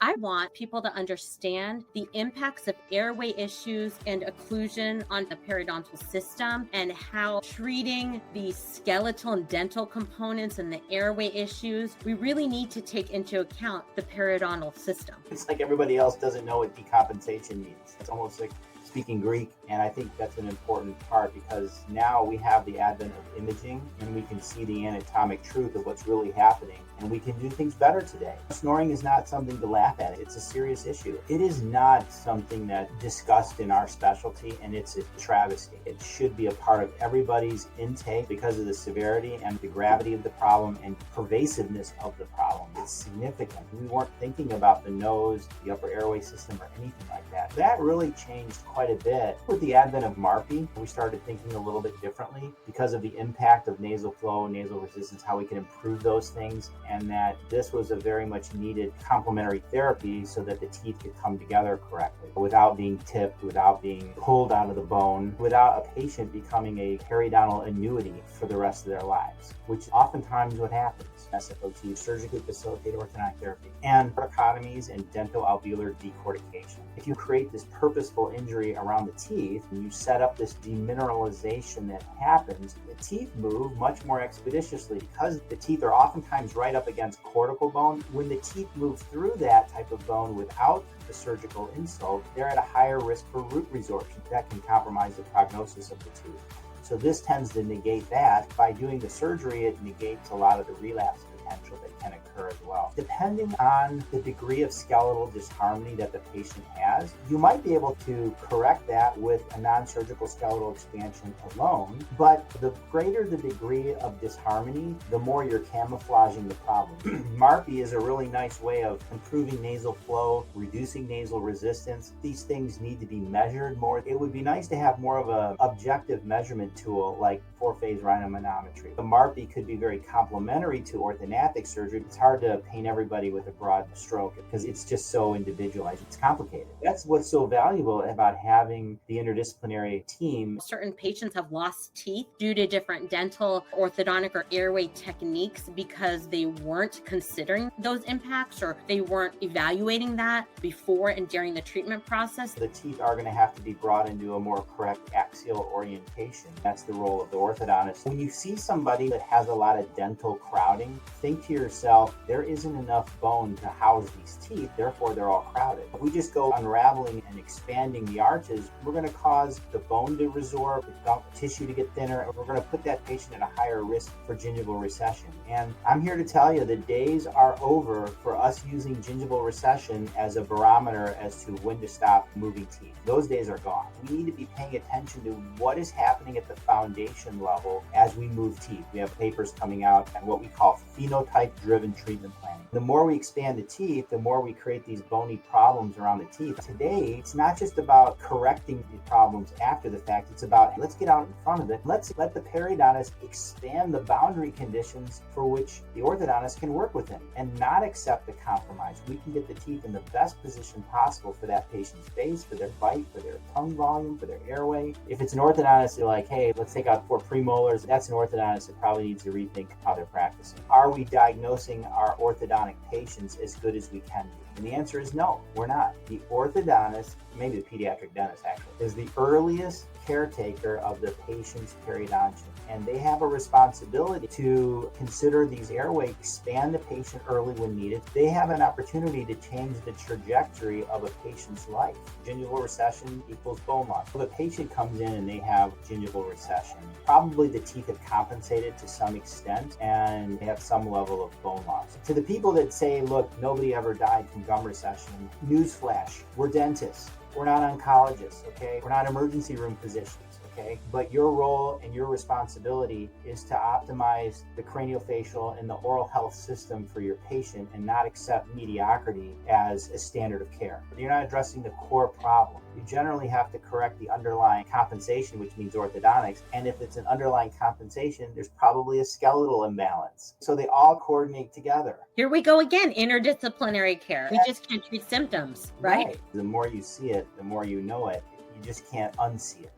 I want people to understand the impacts of airway issues and occlusion on the periodontal system, and how treating the skeletal and dental components and the airway issues, we really need to take into account the periodontal system. It's like everybody else doesn't know what decompensation means. It's almost like speaking Greek, and I think that's an important part, because now we have the advent of imaging and we can see the anatomic truth of what's really happening, and we can do things better today. Snoring is not something to laugh at. It's a serious issue. It is not something that's discussed in our specialty, and it's a travesty. It should be a part of everybody's intake because of the severity and the gravity of the problem and pervasiveness of the problem. It's significant. We weren't thinking about the nose, the upper airway system, or anything like that. That really changed quite a bit. With the advent of MARPI, we started thinking a little bit differently because of the impact of nasal flow, nasal resistance, how we can improve those things, and that this was a very much needed complementary therapy so that the teeth could come together correctly without being tipped, without being pulled out of the bone, without a patient becoming a periodontal annuity for the rest of their lives, which oftentimes what happens. SFOT, surgically facilitated orthodontic therapy, and trichotomies and dental alveolar decortication. If you create this purposeful injury around the teeth and you set up this demineralization that happens, the teeth move much more expeditiously because the teeth are oftentimes right up against cortical bone. When the teeth move through that type of bone without the surgical insult, they're at a higher risk for root resorption. That can compromise the prognosis of the tooth. So this tends to negate that. By doing the surgery, it negates a lot of the relapse potential that can occur as well. Depending on the degree of skeletal disharmony that the patient has, you might be able to correct that with a non-surgical skeletal expansion alone, but the greater the degree of disharmony, the more you're camouflaging the problem. MARPI is a really nice way of improving nasal flow, reducing nasal resistance. These things need to be measured more. It would be nice to have more of an objective measurement tool like four-phase rhinomanometry. The MARPI could be very complementary to orthodontic surgery. It's hard to paint everybody with a broad stroke because it's just so individualized. It's complicated. That's what's so valuable about having the interdisciplinary team. Certain patients have lost teeth due to different dental, orthodontic, or airway techniques because they weren't considering those impacts, or they weren't evaluating that before and during the treatment process. The teeth are going to have to be brought into a more correct axial orientation. That's the role of the orthodontist. When you see somebody that has a lot of dental crowding, think to yourself, there isn't enough bone to house these teeth, therefore they're all crowded. If we just go unraveling and expanding the arches, we're going to cause the bone to resorb, the tissue to get thinner, and we're going to put that patient at a higher risk for gingival recession. And I'm here to tell you, the days are over for us using gingival recession as a barometer as to when to stop moving teeth. Those days are gone. We need to be paying attention to what is happening at the foundation level as we move teeth. We have papers coming out on what we call phenotype-driven treatment planning. The more we expand the teeth, the more we create these bony problems around the teeth. Today, it's not just about correcting the problems after the fact. It's about, let's get out in front of it. Let's let the periodontist expand the boundary conditions for which the orthodontist can work within and not accept the compromise. We can get the teeth in the best position possible for that patient's face, for their bite, for their tongue volume, for their airway. If it's an orthodontist, you're like, hey, let's take out 4 premolars. That's an orthodontist that probably needs to rethink how they're practicing. Are we diagnosing our orthodontic patients as good as we can be? And the answer is no, we're not. The orthodontist, maybe the pediatric dentist actually, is the earliest caretaker of the patient's periodontium. And they have a responsibility to consider these airway, expand the patient early when needed. They have an opportunity to change the trajectory of a patient's life. Gingival recession equals bone loss. If a patient comes in and they have gingival recession, probably the teeth have compensated to some extent and they have some level of bone loss. To the people that say, look, nobody ever died from gum recession, newsflash, we're dentists. We're not oncologists, okay? We're not emergency room physicians, okay? But your role and your responsibility is to optimize the craniofacial and the oral health system for your patient and not accept mediocrity as a standard of care. You're not addressing the core problem. You generally have to correct the underlying compensation, which means orthodontics. And if it's an underlying compensation, there's probably a skeletal imbalance. So they all coordinate together. Here we go again, interdisciplinary care. We just can't treat symptoms, right? The more you see it, the more you know it. You just can't unsee it.